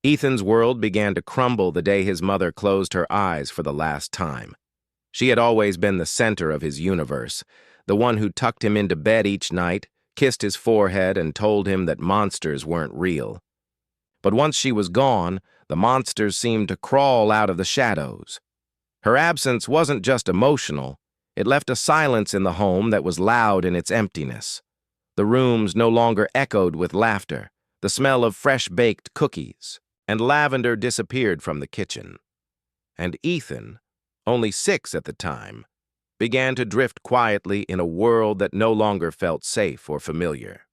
Ethan's world began to crumble the day his mother closed her eyes for the last time. She had always been the center of his universe, the one who tucked him into bed each night, kissed his forehead, and told him that monsters weren't real. But once she was gone, the monsters seemed to crawl out of the shadows. Her absence wasn't just emotional, it left a silence in the home that was loud in its emptiness. The rooms no longer echoed with laughter, the smell of fresh-baked cookies, and lavender disappeared from the kitchen. And Ethan, only 6 at the time, began to drift quietly in a world that no longer felt safe or familiar.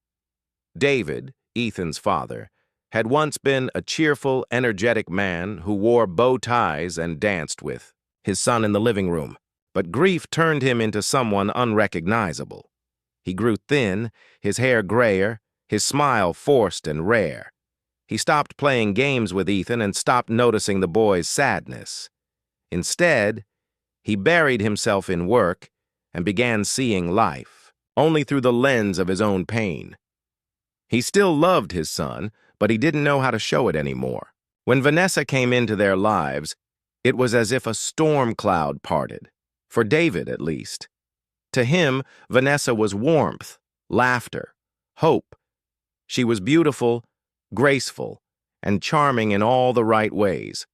David, Ethan's father, had once been a cheerful, energetic man who wore bow ties and danced with his son in the living room, but grief turned him into someone unrecognizable. He grew thin, his hair grayer, his smile forced and rare. He stopped playing games with Ethan and stopped noticing the boy's sadness. Instead, he buried himself in work and began seeing life only through the lens of his own pain. He still loved his son, but he didn't know how to show it anymore. When Vanessa came into their lives, it was as if a storm cloud parted, for David at least. To him, Vanessa was warmth, laughter, hope. She was beautiful, graceful, and charming in all the right ways.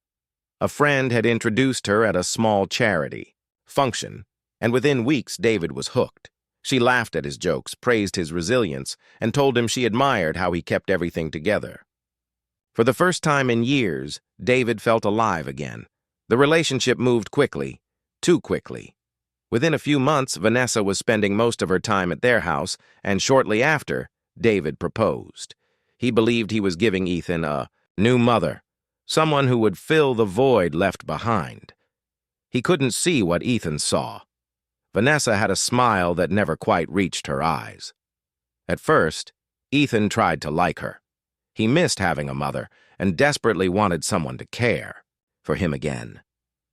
A friend had introduced her at a small charity function, and within weeks David was hooked. She laughed at his jokes, praised his resilience, and told him she admired how he kept everything together. For the first time in years, David felt alive again. The relationship moved quickly, too quickly. Within a few months, Vanessa was spending most of her time at their house, and shortly after, David proposed. He believed he was giving Ethan a new mother, someone who would fill the void left behind. He couldn't see what Ethan saw. Vanessa had a smile that never quite reached her eyes. At first, Ethan tried to like her. He missed having a mother and desperately wanted someone to care for him again.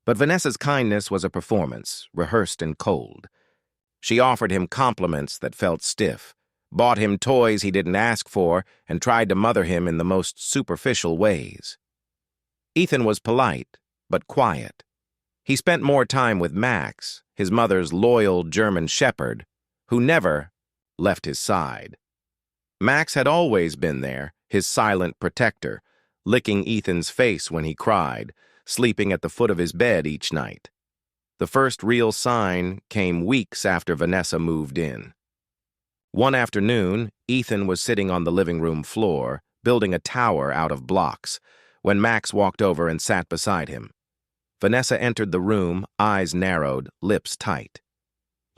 But Vanessa's kindness was a performance, rehearsed and cold. She offered him compliments that felt stiff, bought him toys he didn't ask for, and tried to mother him in the most superficial ways. Ethan was polite, but quiet. He spent more time with Max, his mother's loyal German shepherd, who never left his side. Max had always been there, his silent protector, licking Ethan's face when he cried, sleeping at the foot of his bed each night. The first real sign came weeks after Vanessa moved in. One afternoon, Ethan was sitting on the living room floor, building a tower out of blocks, when Max walked over and sat beside him. Vanessa entered the room, eyes narrowed, lips tight.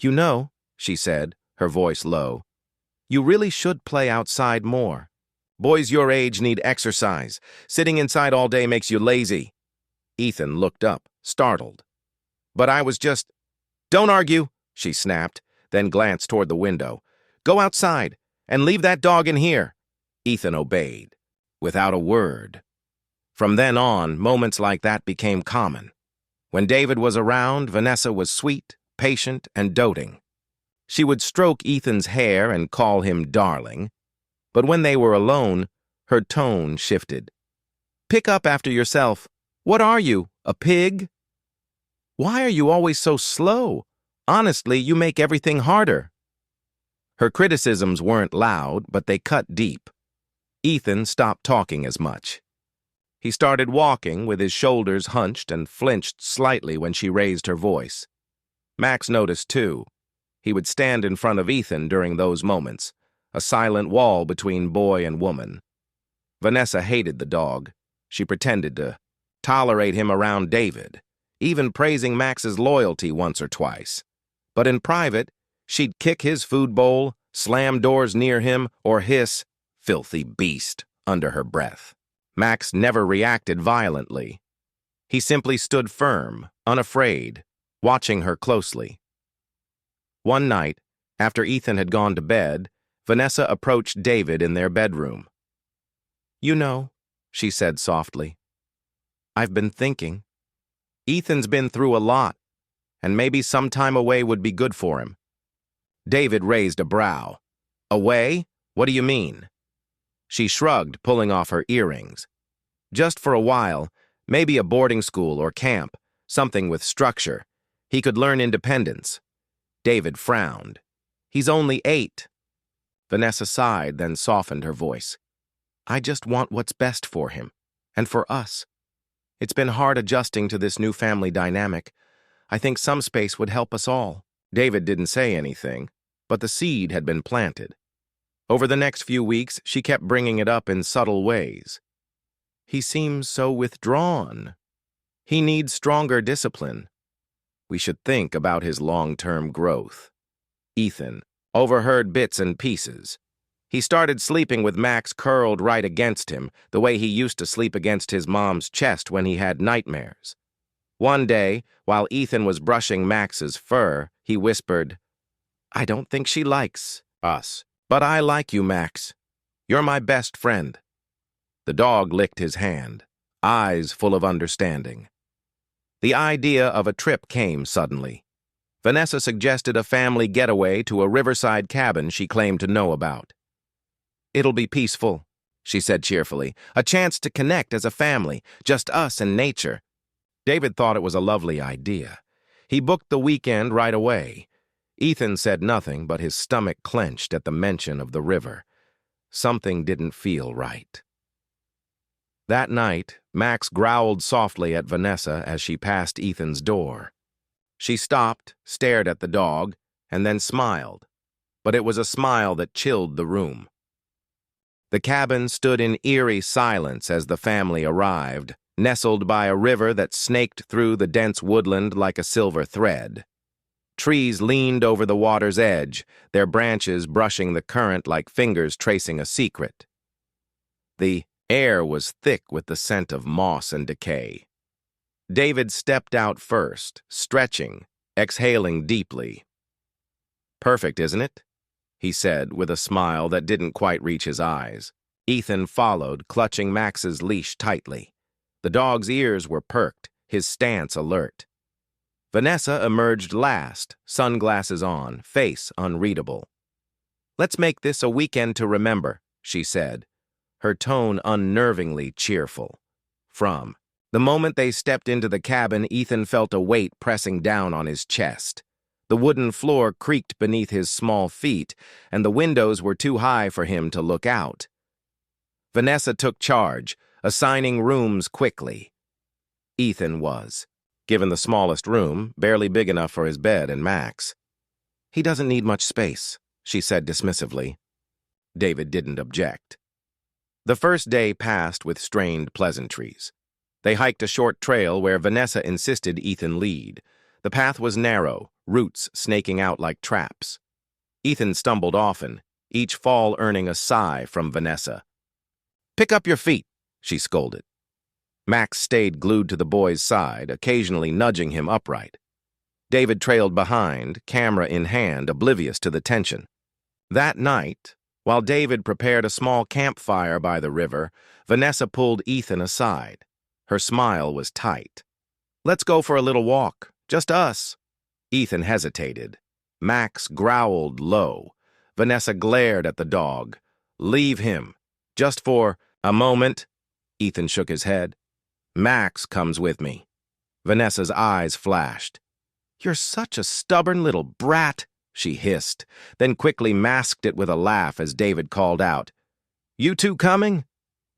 "You know," she said, her voice low, "you really should play outside more. Boys your age need exercise. Sitting inside all day makes you lazy." Ethan looked up, startled. "But I was just—" "Don't argue," she snapped, then glanced toward the window. "Go outside, and leave that dog in here." Ethan obeyed, without a word. From then on, moments like that became common. When David was around, Vanessa was sweet, patient, and doting. She would stroke Ethan's hair and call him darling. But when they were alone, her tone shifted. "Pick up after yourself. What are you, a pig? Why are you always so slow? Honestly, you make everything harder." Her criticisms weren't loud, but they cut deep. Ethan stopped talking as much. He started walking with his shoulders hunched and flinched slightly when she raised her voice. Max noticed too. He would stand in front of Ethan during those moments, a silent wall between boy and woman. Vanessa hated the dog. She pretended to tolerate him around David, even praising Max's loyalty once or twice. But in private, she'd kick his food bowl, slam doors near him, or hiss, "Filthy beast," under her breath. Max never reacted violently. He simply stood firm, unafraid, watching her closely. One night, after Ethan had gone to bed, Vanessa approached David in their bedroom. "You know," she said softly, "I've been thinking. Ethan's been through a lot, and maybe some time away would be good for him." David raised a brow. "Away? What do you mean?" She shrugged, pulling off her earrings. Just for a while, maybe a boarding school or camp, something with structure. He could learn independence. David frowned. He's only 8. Vanessa sighed, then softened her voice. I just want what's best for him, and for us. It's been hard adjusting to this new family dynamic. I think some space would help us all. David didn't say anything, but the seed had been planted. Over the next few weeks, she kept bringing it up in subtle ways. He seems so withdrawn. He needs stronger discipline. We should think about his long-term growth. Ethan overheard bits and pieces. He started sleeping with Max curled right against him, the way he used to sleep against his mom's chest when he had nightmares. One day, while Ethan was brushing Max's fur, he whispered, I don't think she likes us, but I like you, Max. You're my best friend. The dog licked his hand, eyes full of understanding. The idea of a trip came suddenly. Vanessa suggested a family getaway to a riverside cabin she claimed to know about. It'll be peaceful, she said cheerfully. A chance to connect as a family, just us and nature. David thought it was a lovely idea. He booked the weekend right away. Ethan said nothing, but his stomach clenched at the mention of the river. Something didn't feel right. That night, Max growled softly at Vanessa as she passed Ethan's door. She stopped, stared at the dog, and then smiled. But it was a smile that chilled the room. The cabin stood in eerie silence as the family arrived, nestled by a river that snaked through the dense woodland like a silver thread. Trees leaned over the water's edge, their branches brushing the current like fingers tracing a secret. The air was thick with the scent of moss and decay. David stepped out first, stretching, exhaling deeply. Perfect, isn't it? He said with a smile that didn't quite reach his eyes. Ethan followed, clutching Max's leash tightly. The dog's ears were perked, his stance alert. Vanessa emerged last, sunglasses on, face unreadable. Let's make this a weekend to remember, she said, her tone unnervingly cheerful. The moment they stepped into the cabin, Ethan felt a weight pressing down on his chest. The wooden floor creaked beneath his small feet, and the windows were too high for him to look out. Vanessa took charge, assigning rooms quickly. Ethan was, given the smallest room, barely big enough for his bed and Max. He doesn't need much space, she said dismissively. David didn't object. The first day passed with strained pleasantries. They hiked a short trail where Vanessa insisted Ethan lead. The path was narrow, roots snaking out like traps. Ethan stumbled often, each fall earning a sigh from Vanessa. Pick up your feet, she scolded. Max stayed glued to the boy's side, occasionally nudging him upright. David trailed behind, camera in hand, oblivious to the tension. That night, while David prepared a small campfire by the river, Vanessa pulled Ethan aside. Her smile was tight. Let's go for a little walk, just us. Ethan hesitated. Max growled low. Vanessa glared at the dog. Leave him. Just for a moment. Ethan shook his head. Max comes with me. Vanessa's eyes flashed. You're such a stubborn little brat, she hissed, then quickly masked it with a laugh as David called out. You two coming?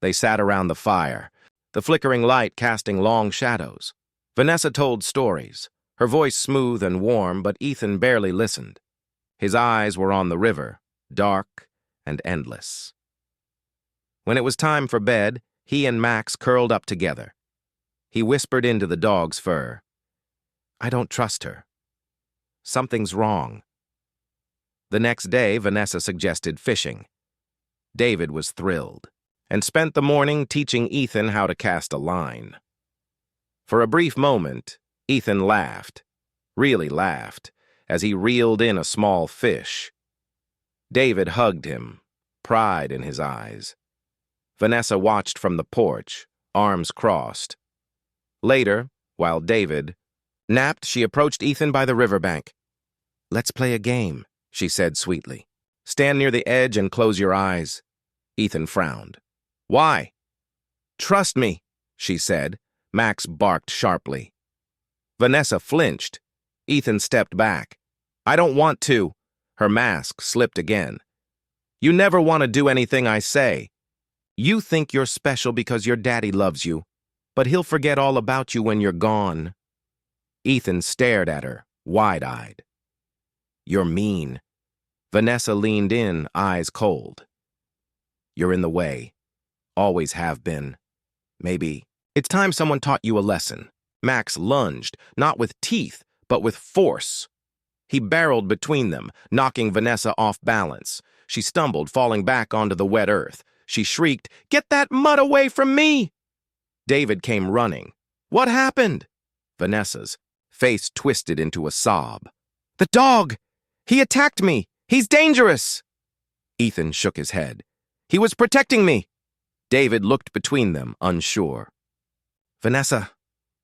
They sat around the fire, the flickering light casting long shadows. Vanessa told stories, her voice smooth and warm, but Ethan barely listened. His eyes were on the river, dark and endless. When it was time for bed, he and Max curled up together. He whispered into the dog's fur. I don't trust her. Something's wrong. The next day, Vanessa suggested fishing. David was thrilled, and spent the morning teaching Ethan how to cast a line. For a brief moment, Ethan laughed, really laughed, as he reeled in a small fish. David hugged him, pride in his eyes. Vanessa watched from the porch, arms crossed. Later, while David napped, she approached Ethan by the riverbank. Let's play a game, she said sweetly. Stand near the edge and close your eyes. Ethan frowned. Why? Trust me, she said. Max barked sharply. Vanessa flinched. Ethan stepped back. I don't want to. Her mask slipped again. You never want to do anything I say. You think you're special because your daddy loves you, but he'll forget all about you when you're gone. Ethan stared at her, wide-eyed. You're mean. Vanessa leaned in, eyes cold. You're in the way. Always have been. Maybe. It's time someone taught you a lesson. Max lunged, not with teeth, but with force. He barreled between them, knocking Vanessa off balance. She stumbled, falling back onto the wet earth. She shrieked, "Get that mud away from me!" David came running. What happened? Vanessa's face twisted into a sob. The dog! He attacked me! He's dangerous! Ethan shook his head. He was protecting me! David looked between them, unsure. Vanessa,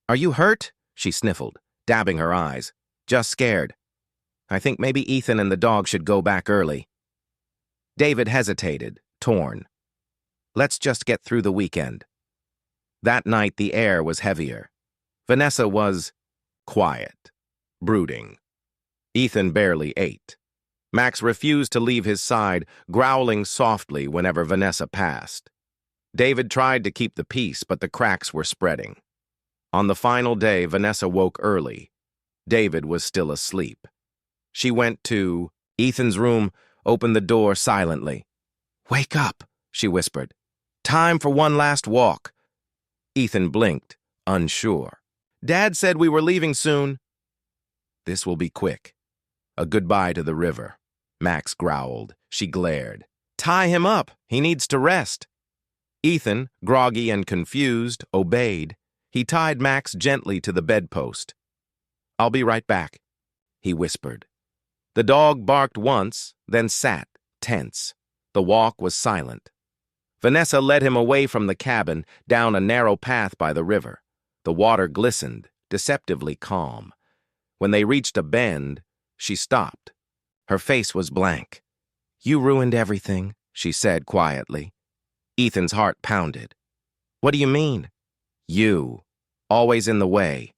are you hurt? She sniffled, dabbing her eyes. Just scared. I think maybe Ethan and the dog should go back early. David hesitated, torn. Let's just get through the weekend. That night the air was heavier. Vanessa was quiet, brooding. Ethan barely ate. Max refused to leave his side, growling softly whenever Vanessa passed. David tried to keep the peace, but the cracks were spreading. On the final day, Vanessa woke early. David was still asleep. She went to Ethan's room, opened the door silently. Wake up, she whispered. Time for one last walk. Ethan blinked, unsure. Dad said we were leaving soon. This will be quick. A goodbye to the river. Max growled. She glared. Tie him up. He needs to rest. Ethan, groggy and confused, obeyed. He tied Max gently to the bedpost. I'll be right back, he whispered. The dog barked once, then sat, tense. The walk was silent. Vanessa led him away from the cabin, down a narrow path by the river. The water glistened, deceptively calm. When they reached a bend, she stopped. Her face was blank. You ruined everything, she said quietly. Ethan's heart pounded. What do you mean? You. Always in the way.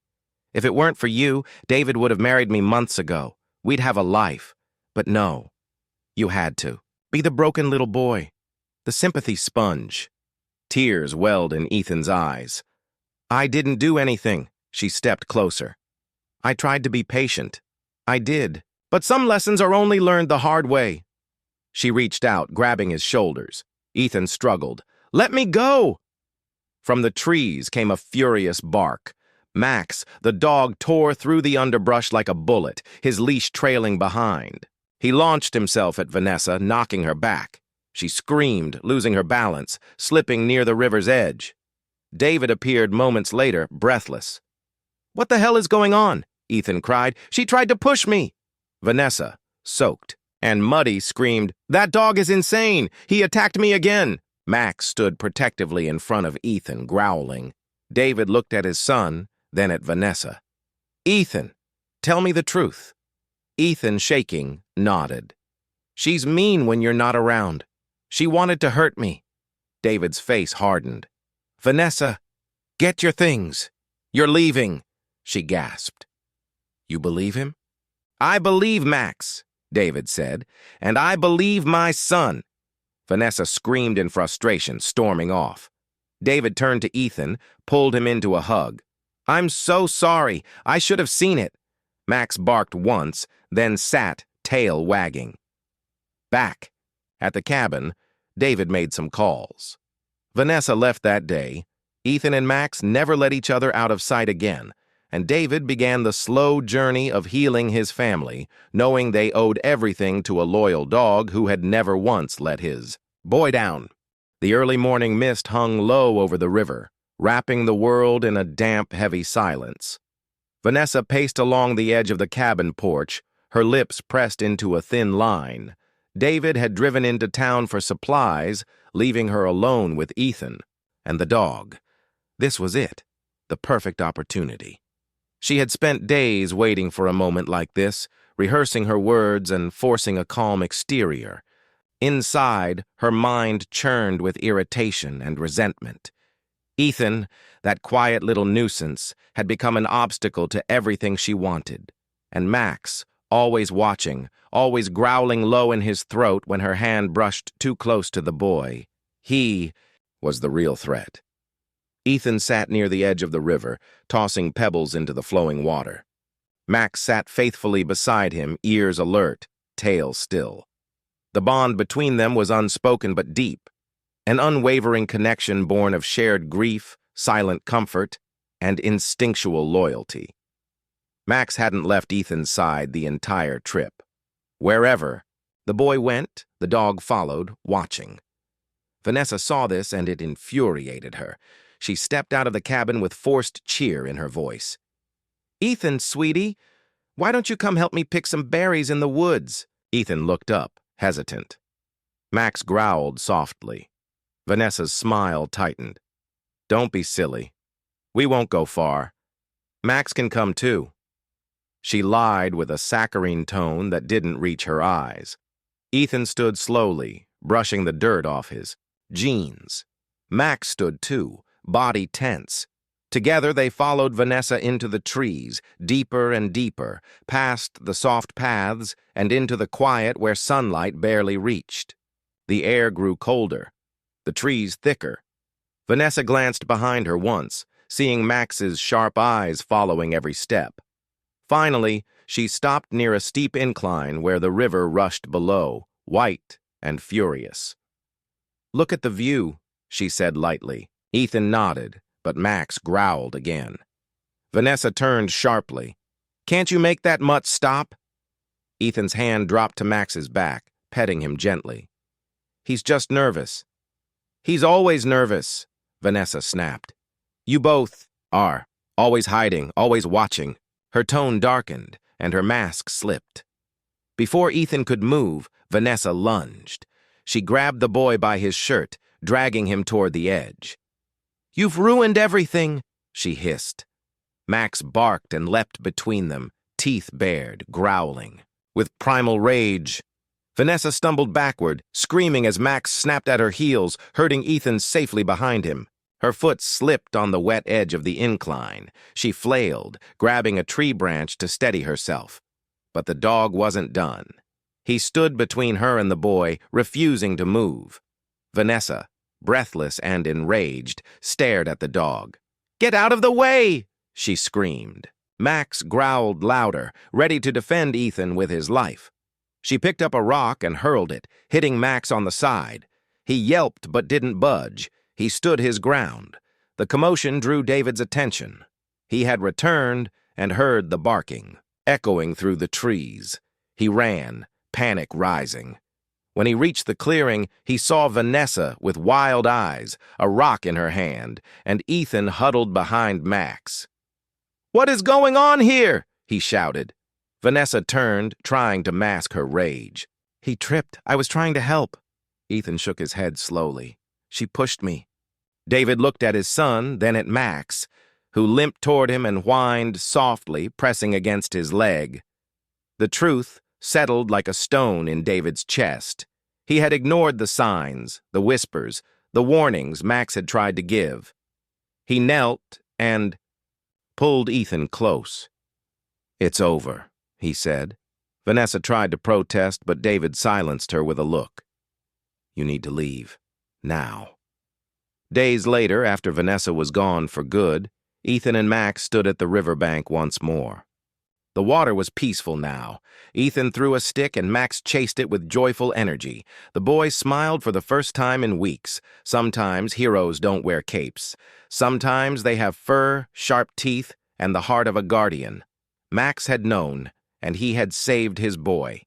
If it weren't for you, David would have married me months ago. We'd have a life. But no. You had to. Be the broken little boy. The sympathy sponge. Tears welled in Ethan's eyes. I didn't do anything. She stepped closer. I tried to be patient. I did. But some lessons are only learned the hard way. She reached out, grabbing his shoulders. Ethan struggled. Let me go! From the trees came a furious bark. Max, the dog, tore through the underbrush like a bullet, his leash trailing behind. He launched himself at Vanessa, knocking her back. She screamed, losing her balance, slipping near the river's edge. David appeared moments later, breathless. What the hell is going on? Ethan cried. She tried to push me. Vanessa, soaked and muddy, screamed, That dog is insane! He attacked me again! Max stood protectively in front of Ethan, growling. David looked at his son, then at Vanessa. Ethan, tell me the truth. Ethan, shaking, nodded. She's mean when you're not around. She wanted to hurt me. David's face hardened. Vanessa, get your things. You're leaving, she gasped. You believe him? I believe Max, David said, and I believe my son. Vanessa screamed in frustration, storming off. David turned to Ethan, pulled him into a hug. I'm so sorry. I should have seen it. Max barked once, then sat, tail wagging. Back. At the cabin, David made some calls. Vanessa left that day. Ethan and Max never let each other out of sight again, and David began the slow journey of healing his family, knowing they owed everything to a loyal dog who had never once let his boy down. The early morning mist hung low over the river, wrapping the world in a damp, heavy silence. Vanessa paced along the edge of the cabin porch, her lips pressed into a thin line. David had driven into town for supplies, leaving her alone with Ethan and the dog. This was it, the perfect opportunity. She had spent days waiting for a moment like this, rehearsing her words and forcing a calm exterior. Inside, her mind churned with irritation and resentment. Ethan, That quiet little nuisance, had become an obstacle to everything she wanted. And Max, always watching, always growling low in his throat when her hand brushed too close to the boy, he was the real threat. Ethan sat near the edge of the river, tossing pebbles into the flowing water. Max sat faithfully beside him, ears alert, tail still. The bond between them was unspoken but deep, an unwavering connection born of shared grief, silent comfort, and instinctual loyalty. Max hadn't left Ethan's side the entire trip. Wherever the boy went, the dog followed, watching. Vanessa saw this, and it infuriated her. She stepped out of the cabin with forced cheer in her voice. "Ethan, sweetie, why don't you come help me pick some berries in the woods?" Ethan looked up, hesitant. Max growled softly. Vanessa's smile tightened. "Don't be silly. We won't go far. Max can come too." She lied with a saccharine tone that didn't reach her eyes. Ethan stood slowly, brushing the dirt off his jeans. Max stood too, body tense. Together they followed Vanessa into the trees, deeper and deeper, past the soft paths and into the quiet where sunlight barely reached. The air grew colder, the trees thicker. Vanessa glanced behind her once, seeing Max's sharp eyes following every step. Finally, she stopped near a steep incline where the river rushed below, white and furious. "Look at the view," she said lightly. Ethan nodded, but Max growled again. Vanessa turned sharply. "Can't you make that mutt stop?" Ethan's hand dropped to Max's back, petting him gently. "He's just nervous." "He's always nervous," Vanessa snapped. "You both are, always hiding, always watching." Her tone darkened, and her mask slipped. Before Ethan could move, Vanessa lunged. She grabbed the boy by his shirt, dragging him toward the edge. "You've ruined everything," she hissed. Max barked and leapt between them, teeth bared, growling. With primal rage, Vanessa stumbled backward, screaming as Max snapped at her heels, hurting Ethan safely behind him. Her foot slipped on the wet edge of the incline. She flailed, grabbing a tree branch to steady herself. But the dog wasn't done. He stood between her and the boy, refusing to move. Vanessa, breathless and enraged, stared at the dog. "Get out of the way!" she screamed. Max growled louder, ready to defend Ethan with his life. She picked up a rock and hurled it, hitting Max on the side. He yelped but didn't budge. He stood his ground. The commotion drew David's attention. He had returned and heard the barking, echoing through the trees. He ran, panic rising. When he reached the clearing, he saw Vanessa with wild eyes, a rock in her hand, and Ethan huddled behind Max. "What is going on here?" he shouted. Vanessa turned, trying to mask her rage. "He tripped. I was trying to help." Ethan shook his head slowly. "She pushed me." David looked at his son, then at Max, who limped toward him and whined softly, pressing against his leg. The truth settled like a stone in David's chest. He had ignored the signs, the whispers, the warnings Max had tried to give. He knelt and pulled Ethan close. "It's over," he said. Vanessa tried to protest, but David silenced her with a look. "You need to leave. Now." Days later, after Vanessa was gone for good, Ethan and Max stood at the riverbank once more. The water was peaceful now. Ethan threw a stick and Max chased it with joyful energy. The boy smiled for the first time in weeks. Sometimes heroes don't wear capes. Sometimes they have fur, sharp teeth, and the heart of a guardian. Max had known, and he had saved his boy.